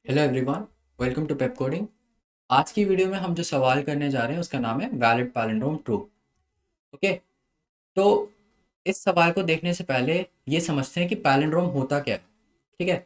Hello everyone, welcome to Pep coding. आज की video में हम जो सवाल करने जा रहे हैं उसका नाम है वैलिड पैलिंड्रोम ट्रू। ओके, तो इस सवाल को देखने से पहले ये समझते हैं कि पैलिंड्रोम होता क्या है। ठीक है,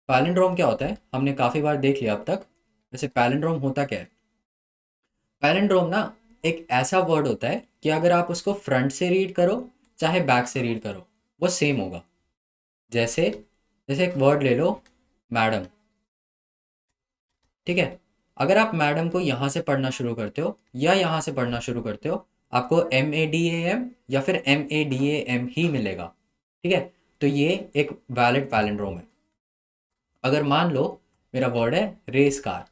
पैलिंड्रोम क्या होता है हमने काफ़ी बार देख लिया अब तक। वैसे पैलिंड्रोम होता क्या है? पैलिंड्रोम ना एक ऐसा वर्ड होता है कि अगर आप उसको फ्रंट से रीड करो चाहे बैक से रीड करो वो सेम होगा। जैसे जैसे एक वर्ड ले लो, मैडम। ठीक है, अगर आप मैडम को यहाँ से पढ़ना शुरू करते हो या यहाँ से पढ़ना शुरू करते हो, आपको MADAM या फिर MADAM ही मिलेगा। ठीक है, तो ये एक वैलिड पैलिंड्रोम है। अगर मान लो मेरा वर्ड है रेस कार।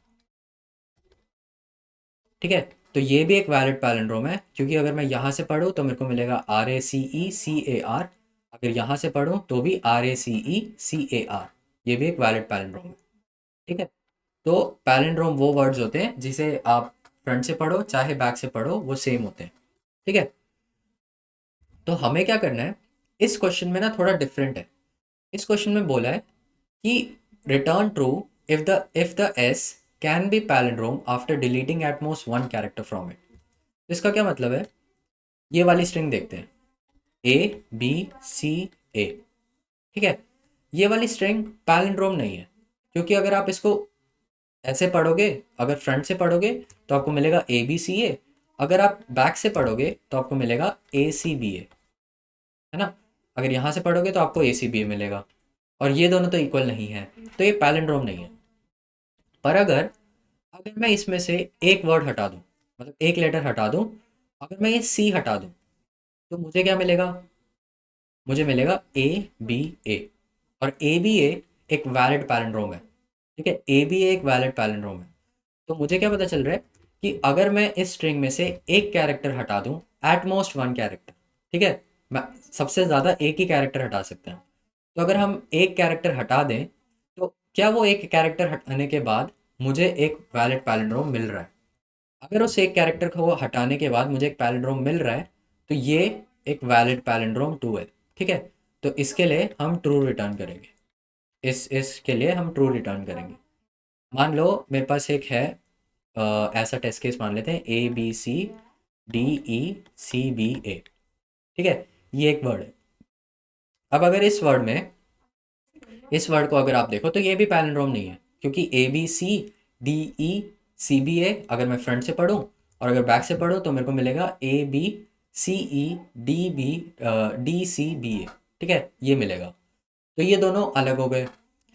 ठीक है, तो ये भी एक वैलिड पैलिंड्रोम है क्योंकि अगर मैं यहाँ से पढ़ूँ तो मेरे को मिलेगा RACECAR। अगर यहाँ से पढ़ूँ तो भी RACECAR। ये भी एक वैलिड पैलिंड्रोम है। ठीक है, तो पैलिंड्रोम वो वर्ड्स होते हैं जिसे आप फ्रंट से पढ़ो चाहे बैक से पढ़ो वो सेम होते हैं। ठीक है, तो हमें क्या करना है, इस क्वेश्चन में ना थोड़ा डिफरेंट है। इस क्वेश्चन में बोला है कि return true if the S can be palindrome after deleting at most one character from it. तो इसका क्या मतलब है, ये वाली स्ट्रिंग देखते हैं, ABCA। ठीक है, ये वाली स्ट्रिंग पैलिंड्रोम नहीं है क्योंकि अगर आप इसको ऐसे पढ़ोगे, अगर फ्रंट से पढ़ोगे तो आपको मिलेगा ABCA, अगर आप बैक से पढ़ोगे तो आपको मिलेगा ACBA। है ना, अगर यहाँ से पढ़ोगे तो आपको ACBA मिलेगा, और ये दोनों तो इक्वल नहीं है, तो ये पैलिंड्रोम नहीं है। पर अगर अगर मैं इसमें से एक वर्ड हटा दूँ, मतलब एक लेटर हटा दूँ, अगर मैं ये C हटा दूँ तो मुझे क्या मिलेगा? मुझे मिलेगा ABA, और ABA एक वैलिड पैलिंड्रोम है। ठीक है, ABA एक वैलिड पैलिंड्रोम है। तो मुझे क्या पता चल रहा है कि अगर मैं इस स्ट्रिंग में से एक कैरेक्टर हटा दूं, एट मोस्ट वन कैरेक्टर। ठीक है, मैं सबसे ज़्यादा एक ही कैरेक्टर हटा सकते हैं। तो अगर हम एक कैरेक्टर हटा दें तो क्या वो एक कैरेक्टर हटाने के बाद मुझे एक वैलिड पैलिंड्रोम मिल रहा है? अगर उस एक कैरेक्टर को हटाने के बाद मुझे एक पैलिंड्रोम मिल रहा है तो ये एक वैलिड पैलिंड्रोम टू है। ठीक है, तो इसके लिए हम ट्रू रिटर्न करेंगे। इसके लिए हम ट्रू रिटर्न करेंगे। मान लो मेरे पास एक है, ऐसा टेस्ट केस मान लेते हैं, ABCDECBA। ठीक है, ये एक वर्ड है। अब अगर इस वर्ड को अगर आप देखो तो ये भी पैलिंड्रोम नहीं है क्योंकि ABCDECBA अगर मैं फ्रंट से पढ़ूँ और अगर बैक से पढ़ूँ तो मेरे को मिलेगा ABCEDBDCBA। ठीक है, ये मिलेगा। तो ये दोनों अलग हो गए,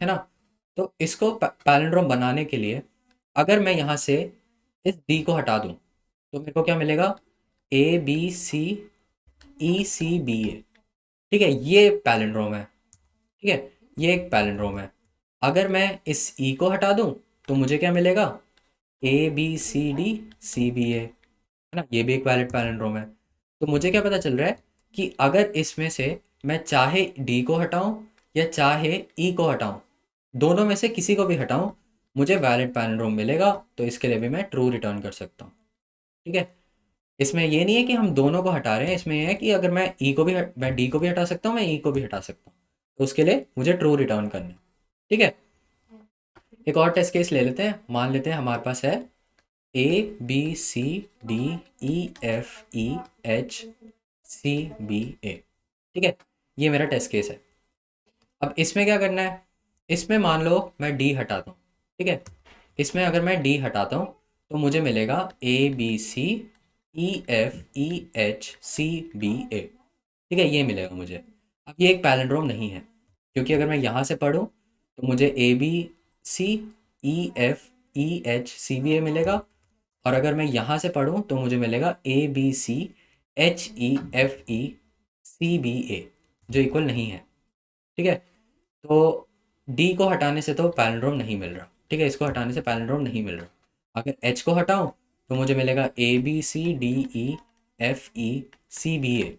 है ना। तो इसको पैलिंड्रोम बनाने के लिए अगर मैं यहाँ से इस डी को हटा दूँ तो मेरे को क्या मिलेगा? ABCECBA। ठीक है, ये पैलिंड्रोम है। ठीक है, ये एक पैलिंड्रोम है। अगर मैं इस ई को हटा दूँ तो मुझे क्या मिलेगा? ABCDCBA। है ना, ये भी एक वैलिड पैलिंड्रोम है। तो मुझे क्या पता चल रहा है कि अगर इसमें से मैं चाहे डी को हटाऊं या चाहे ई को हटाऊं, दोनों में से किसी को भी हटाऊं, मुझे वैलिड पैलिंड्रोम मिलेगा। तो इसके लिए भी मैं ट्रू रिटर्न कर सकता हूँ। ठीक है, इसमें ये नहीं है कि हम दोनों को हटा रहे हैं, इसमें ये है कि अगर मैं डी को भी हटा सकता हूँ, मैं ई को भी हटा सकता हूँ, तो उसके लिए मुझे ट्रू रिटर्न करना है। ठीक है, एक और टेस्ट केस ले लेते हैं। मान लेते हैं हमारे पास है ABCDEFEHCBA। ठीक है, ये मेरा टेस्ट केस है। अब इसमें क्या करना है, इसमें मान लो मैं डी हटाता हूँ। ठीक है, इसमें अगर मैं डी हटाता हूँ तो मुझे मिलेगा ABCEFEHCBA। ठीक है, ये मिलेगा मुझे। अब ये एक पैलिंड्रोम नहीं है क्योंकि अगर मैं यहाँ से पढ़ूँ तो मुझे ABCEFEHCBA मिलेगा, और अगर मैं यहाँ से पढ़ूँ तो मुझे मिलेगा ABCHEFECBA, जो इक्वल नहीं है। ठीक है, तो डी को हटाने से तो पैलिंड्रोम नहीं मिल रहा। ठीक है, इसको हटाने से पैलिंड्रोम नहीं मिल रहा। अगर एच को हटाऊं तो मुझे मिलेगा ABCDEFECBA।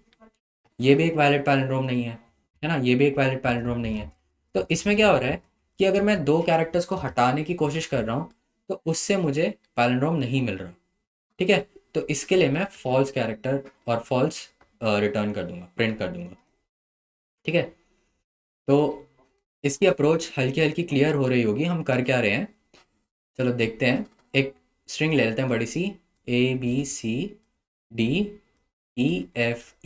ये भी एक वैलिड पैलिंड्रोम नहीं है ना, ये भी एक वैलिड पैलिंड्रोम नहीं है। तो इसमें क्या हो रहा है कि अगर मैं दो कैरेक्टर्स को हटाने की कोशिश कर रहा हूँ तो उससे मुझे पैलिंड्रोम नहीं मिल रहा। ठीक है, तो इसके लिए मैं फॉल्स कैरेक्टर और फॉल्स रिटर्न कर दूंगा, प्रिंट कर दूंगा। ठीक है, तो इसकी अप्रोच हल्की हल्की क्लियर हो रही होगी हम कर क्या रहे हैं। चलो देखते हैं। एक स्ट्रिंग ले लेते हैं बड़ी सी, ABCD EFEDHCBA।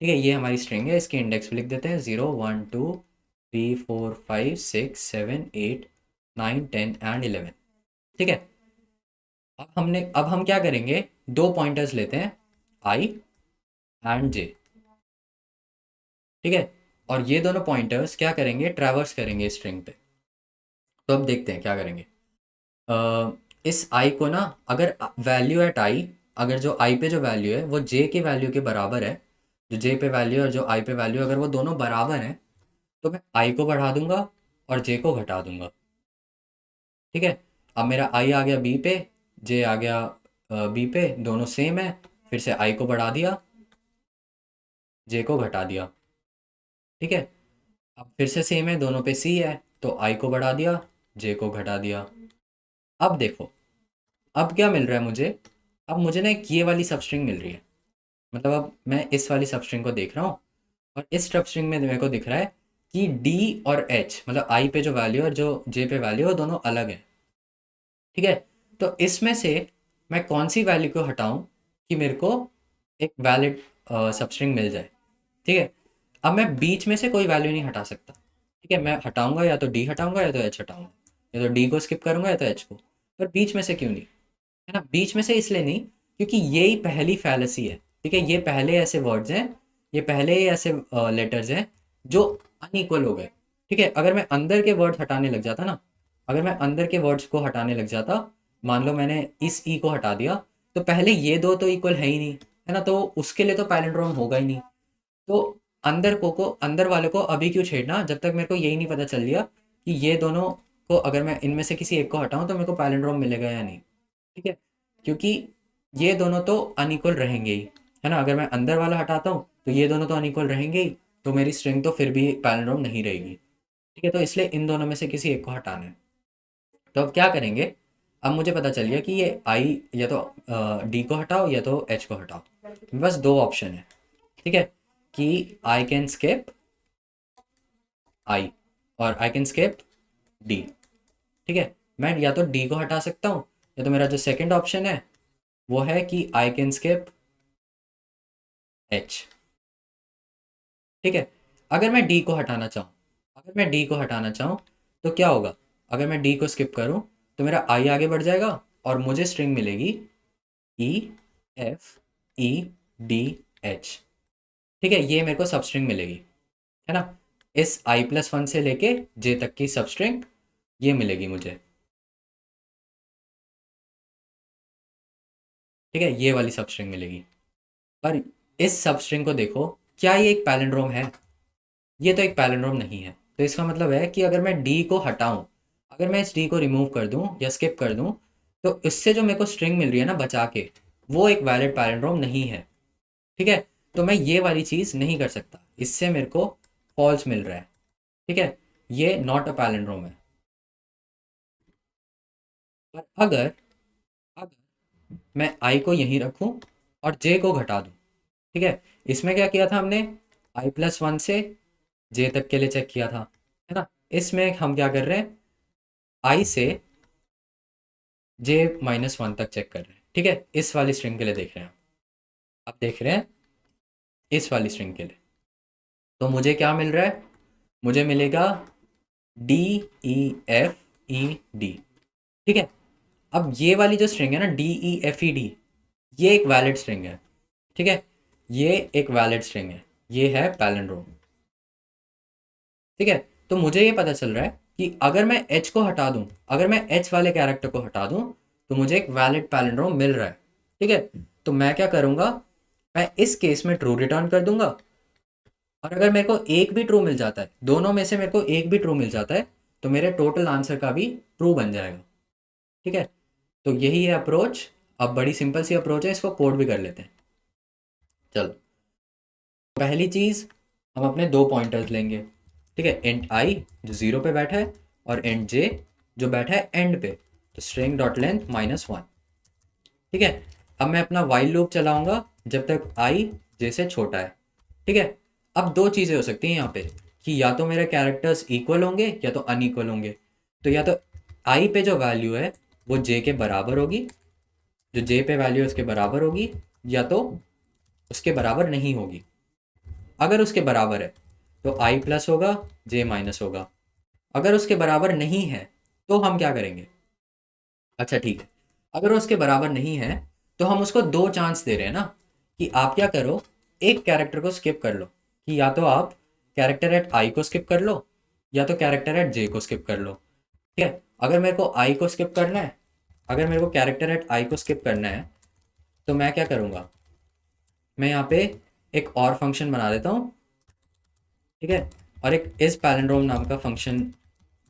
ठीक है, ये हमारी स्ट्रिंग है। इसके इंडेक्स पे लिख देते हैं 0 1 2 3 4 5 6 7 8 9 10 एंड 11। ठीक है, अब हम क्या करेंगे, दो पॉइंटर्स लेते हैं, I एंड J। ठीक है, और ये दोनों पॉइंटर्स क्या करेंगे, ट्रैवर्स करेंगे स्ट्रिंग पे। तो अब देखते हैं क्या करेंगे। इस आई को ना, अगर वैल्यू एट आई, अगर जो आई पे जो वैल्यू है वो जे के वैल्यू के बराबर है, जो जे पे वैल्यू और जो आई पे वैल्यू अगर वो दोनों बराबर हैं, तो मैं आई को बढ़ा दूंगा और जे को घटा दूंगा। ठीक है, अब मेरा आई आ गया बी पे, जे आ गया बी पे, दोनों सेम है। फिर से आई को बढ़ा दिया, जे को घटा दिया। ठीक है, अब फिर से सेम है, दोनों पे सी है, तो आई को बढ़ा दिया, जे को घटा दिया। अब देखो, अब क्या मिल रहा है मुझे, अब मुझे ना एक ये वाली सबस्ट्रिंग मिल रही है। मतलब अब मैं इस वाली सबस्ट्रिंग को देख रहा हूँ, और इस सबस्ट्रिंग में मेरे को दिख रहा है कि डी और एच, मतलब आई पे जो वैल्यू और जो जे पे वैल्यू है, वो दोनों अलग है। ठीक है, तो इसमें से मैं कौन सी वैल्यू को हटाऊं कि मेरे को एक वैलिड सबस्ट्रिंग मिल जाए। ठीक है, अब मैं बीच में से कोई वैल्यू नहीं हटा सकता। ठीक है, मैं हटाऊंगा या तो डी हटाऊंगा या तो एच हटाऊंगा, या तो डी को स्किप करूंगा या तो एच को। पर बीच में से क्यों नहीं, है ना, बीच में से इसलिए नहीं क्योंकि ये ही पहली फैलेसी है। ठीक है, ये पहले ऐसे वर्ड्स हैं, ये पहले ही ऐसे लेटर्स हैं जो अनइक्वल हो गए। ठीक है, अगर मैं अंदर के वर्ड्स हटाने लग जाता ना, अगर मैं अंदर के वर्ड्स को हटाने लग जाता, मान लो मैंने इस ई को हटा दिया, तो पहले ये दो तो इक्वल है ही नहीं, है ना, तो उसके लिए तो पैलिंड्रोम होगा ही नहीं। तो अंदर वाले को अभी क्यों छेड़ना, जब तक मेरे को यही नहीं पता चल लिया कि ये दोनों को अगर मैं इनमें से किसी एक को हटाऊं तो मेरे को पैलिंड्रोम मिलेगा या नहीं। ठीक है, क्योंकि ये दोनों तो अनइक्वल रहेंगे ही, है ना, अगर मैं अंदर वाला हटाता हूँ तो ये दोनों तो अनइक्वल रहेंगे ही, तो मेरी स्ट्रिंग तो फिर भी पैलिंड्रोम नहीं रहेगी। ठीक है, तो इसलिए इन दोनों में से किसी एक को हटाना है। तो अब क्या करेंगे, अब मुझे पता चल गया कि ये आई या तो डी को हटाओ या तो एच को हटाओ। बस दो ऑप्शन है। ठीक है, कि आई कैन स्किप आई और आई कैन स्किप डी। ठीक है, मैं या तो डी को हटा सकता हूँ, या तो मेरा जो सेकंड ऑप्शन है वो है कि आई कैन स्किप एच। ठीक है, अगर मैं डी को हटाना चाहूँ, अगर मैं डी को हटाना चाहूँ तो क्या होगा, अगर मैं डी को स्किप करूँ तो मेरा आई आगे बढ़ जाएगा और मुझे स्ट्रिंग मिलेगी E F E D H. ठीक है, ये मेरे को सब स्ट्रिंग मिलेगी, है ना, इस i+1 से लेके जे तक की सब स्ट्रिंग ये मिलेगी मुझे। ठीक है, ये वाली सब स्ट्रिंग मिलेगी। पर इस सब स्ट्रिंग को देखो, क्या ये एक पैलिंड्रोम है? ये तो एक पैलिंड्रोम नहीं है। तो इसका मतलब है कि अगर मैं डी को हटाऊं, अगर मैं इस डी को रिमूव कर दूं या स्किप कर दूं, तो इससे जो मेरे को स्ट्रिंग मिल रही है ना बचा के, वो एक वैलिड पैलिंड्रोम नहीं है। ठीक है, तो मैं ये वाली चीज़ नहीं कर सकता, इससे मेरे को फॉल्स मिल रहा है। ठीक है, ये नॉट अ पैलिंड्रोम है। पर अगर मैं आई को यहीं रखूं और जे को घटा दूं, ठीक है, इसमें क्या किया था हमने, i+1 से जे तक के लिए चेक किया था, है ना, इसमें हम क्या कर रहे हैं, आई से J-1 तक चेक कर रहे हैं। ठीक है, इस वाली स्ट्रिंग के लिए देख रहे हैं, आप देख रहे हैं इस वाली स्ट्रिंग के लिए। तो मुझे क्या मिल रहा है, मुझे मिलेगा DEFED। ठीक है, अब ये वाली जो स्ट्रिंग है ना DEFED, ये एक वैलिड स्ट्रिंग है। ठीक है, ये एक वैलिड स्ट्रिंग है, ये है पैलिंड्रोम। ठीक है, तो मुझे ये पता चल रहा है कि अगर मैं एच को हटा दूं, अगर मैं एच वाले कैरेक्टर को हटा दूं, तो मुझे एक वैलिड पैलिंड्रोम मिल रहा है। ठीक है, तो मैं क्या करूंगा, मैं इस केस में ट्रू रिटर्न कर दूंगा, और अगर मेरे को एक भी ट्रू मिल जाता है, दोनों में से मेरे को एक भी ट्रू मिल जाता है, तो मेरे टोटल आंसर का भी ट्रू बन जाएगा। ठीक है, तो यही है अप्रोच। अब बड़ी सिंपल सी अप्रोच है, इसको कोड भी कर लेते हैं। चलो, पहली चीज़, हम अपने दो पॉइंटर्स लेंगे। ठीक है, एंड आई जो जीरो पे बैठा है और एंड जे जो बैठा है एंड पे, तो स्ट्रिंग डॉट लेंथ -1। ठीक है, अब मैं अपना वाइल लूप चलाऊंगा जब तक आई जे से छोटा है। ठीक है, अब दो चीज़ें हो सकती हैं यहाँ पे कि या तो मेरे कैरेक्टर्स इक्वल होंगे या तो अनइक्वल होंगे। तो या तो आई पे जो वैल्यू है वो जे के बराबर होगी, जो जे पे वैल्यू है उसके बराबर होगी, या तो उसके बराबर नहीं होगी। अगर उसके बराबर है तो आई प्लस होगा, जे माइनस होगा। अगर उसके बराबर नहीं है तो हम क्या करेंगे? अच्छा ठीक है, अगर उसके बराबर नहीं है तो हम उसको दो चांस दे रहे हैं ना, कि आप क्या करो, एक कैरेक्टर को स्किप कर लो, कि या तो आप कैरेक्टर एट आई को स्किप कर लो या तो कैरेक्टर एट जे को स्किप कर लो। ठीक है, अगर मेरे को आई को स्किप करना है, अगर मेरे को कैरेक्टर एट आई को स्किप करना है तो मैं क्या करूँगा, मैं यहाँ पे एक और फंक्शन बना देता हूँ। ठीक है, और एक इस पैलिंड्रोम नाम का फंक्शन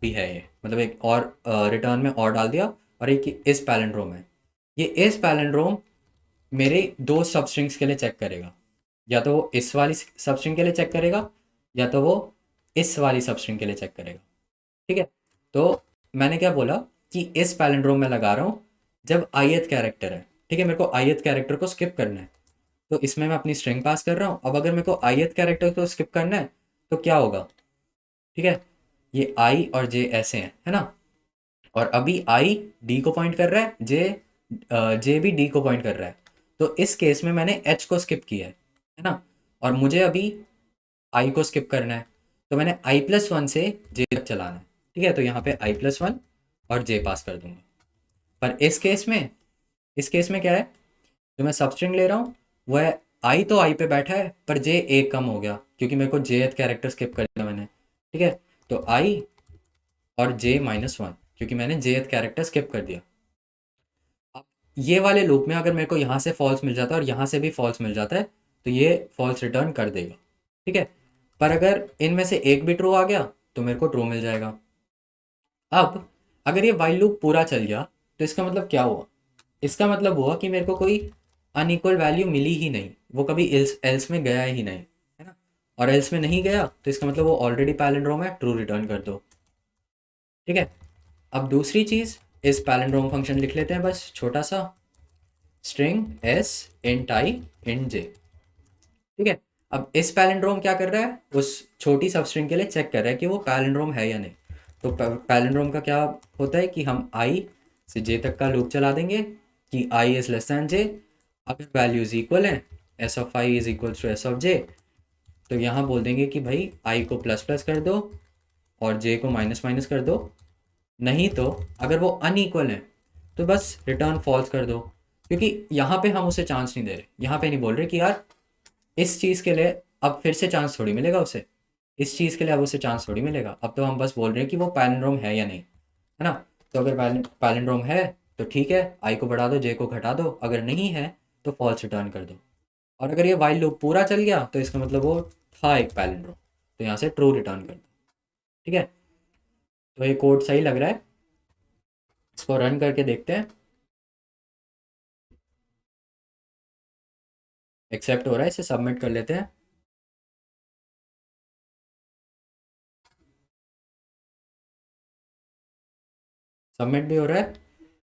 भी है, ये मतलब एक और रिटर्न में और डाल दिया, और एक इस पैलिंड्रोम है। ये इस पैलिंड्रोम मेरे दो सब स्ट्रिंग्स के लिए चेक करेगा, या तो वो इस वाली सब स्ट्रिंग के लिए चेक करेगा या तो वो इस वाली सब स्ट्रिंग के लिए चेक करेगा। ठीक है, तो मैंने क्या बोला कि इस पैलिंड्रोम में लगा रहा हूँ जब ith कैरेक्टर है। ठीक है, मेरे को ith कैरेक्टर को स्किप करना है तो इसमें मैं अपनी स्ट्रिंग पास कर रहा हूँ। अब अगर मेरे को ith कैरेक्टर को स्किप करना है तो क्या होगा? ठीक है, ये आई और जे ऐसे हैं, है ना, और अभी आई डी को पॉइंट कर रहा है, जे भी डी को पॉइंट कर रहा है। तो इस केस में मैंने एच को स्किप किया है ना, और मुझे अभी आई को स्किप करना है, तो मैंने आई प्लस वन से जे तक चलाना है। ठीक है, तो यहाँ पे आई प्लस वन और जे पास कर दूंगा। पर इस केस में क्या है, जो मैं सबस्ट्रिंग ले रहा हूँ वो है आई, तो आई पे बैठा है पर जे एक कम हो गया क्योंकि मेरे को जे कैरेक्टर स्किप कर दिया मैंने। ठीक है, तो आई और जे माइनस वन क्योंकि मैंने जे कैरेक्टर स्किप कर दिया। अब ये वाले लूप में अगर मेरे को यहाँ से फॉल्स मिल जाता है और यहाँ से भी फॉल्स मिल जाता है तो ये फॉल्स रिटर्न कर देगा। ठीक है, पर अगर इनमें से एक भी ट्रू आ गया तो मेरे को ट्रू मिल जाएगा। अब अगर ये वाइल लूप पूरा चल गया तो इसका मतलब क्या हुआ? इसका मतलब हुआ कि मेरे को कोई अनइक्वल वैल्यू मिली ही नहीं, वो कभी एल्स एल्स में गया ही नहीं, है ना। और एल्स में नहीं गया तो इसका मतलब वो ऑलरेडी पैलिंड्रोम है, ट्रू रिटर्न कर दो। ठीक है, अब दूसरी चीज़, इस पैलिंड्रोम फंक्शन लिख लेते हैं बस छोटा सा, स्ट्रिंग एस इंट आई इंट जे। ठीक है, अब इस पैलिंड्रोम क्या कर रहा है, उस छोटी सब स्ट्रिंग के लिए चेक कर रहा है कि वो पैलिंड्रोम है या नहीं। तो पैलिंड्रोम का क्या होता है कि हम आई से जे तक का लूप चला देंगे कि I is less than J. अगर वैल्यूज इक्वल हैं, S of I is equal to S of J, तो यहाँ बोल देंगे कि भाई आई को प्लस प्लस कर दो और जे को माइनस माइनस कर दो। नहीं तो अगर वो अनइक्वल है तो बस रिटर्न फॉल्स कर दो, क्योंकि यहाँ पे हम उसे चांस नहीं दे रहे, यहाँ पे नहीं बोल रहे कि यार इस चीज़ के लिए अब फिर से चांस थोड़ी मिलेगा उसे, इस चीज़ के लिए अब उसे चांस थोड़ी मिलेगा। अब तो हम बस बोल रहे हैं कि वो पैलिंड्रोम है या नहीं, है ना। तो अगर पैलिंड्रोम है तो ठीक है, आई को बढ़ा दो जे को घटा दो, अगर नहीं है तो फॉल्स रिटर्न कर दो। और अगर ये वाइल लूप पूरा चल गया तो इसका मतलब वो था एक पैलिंड्रोम, तो यहाँ से ट्रू रिटर्न कर दो। ठीक है, तो ये कोड सही लग रहा है, इसको रन करके देखते हैं। एक्सेप्ट हो रहा है, इसे सबमिट कर लेते हैं। सबमिट भी हो रहा है।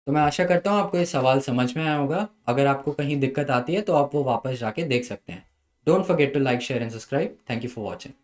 तो मैं आशा करता हूँ आपको ये सवाल समझ में आया होगा। अगर आपको कहीं दिक्कत आती है तो आप वो वापस जाके देख सकते हैं। Don't forget to like share and subscribe. Thank you for watching.